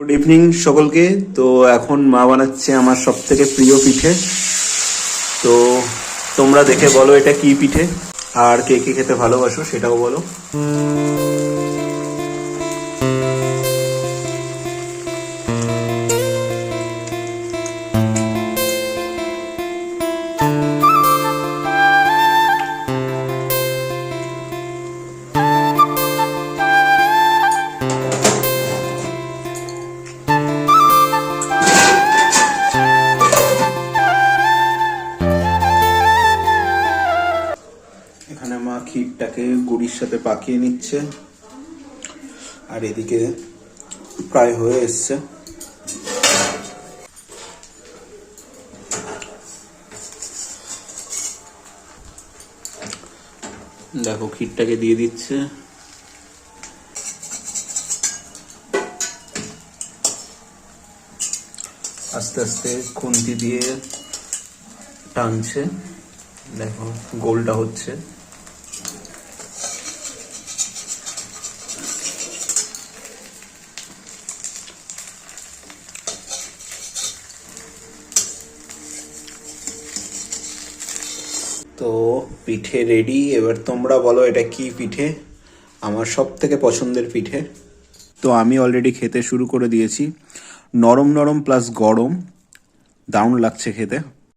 Good evening সকলকে। তো এখন মা বানাচ্ছে আমার সব থেকে প্রিয় পিঠে। তো তোমরা দেখে বলো এটা কি পিঠে, আর কে কে খেতে ভালোবাসো সেটাও বলো। এখানে মা ক্ষীরটাকে গুড়ির সাথে পাকিয়ে নিচ্ছে, আর এদিকে প্রায় হয়ে এসছে। দেখো ক্ষীরটাকে দিয়ে দিচ্ছে। আস্তে আস্তে খুন্তি দিয়ে টানছে, দেখো গোলটা হচ্ছে। তো পিঠে রেডি। এবার তোমরা বলো এটা কি পিঠে, আমার সব থেকে পছন্দের পিঠে। তো আমি অলরেডি খেতে শুরু করে দিয়েছি। নরম নরম প্লাস গরম, দারুণ লাগছে খেতে।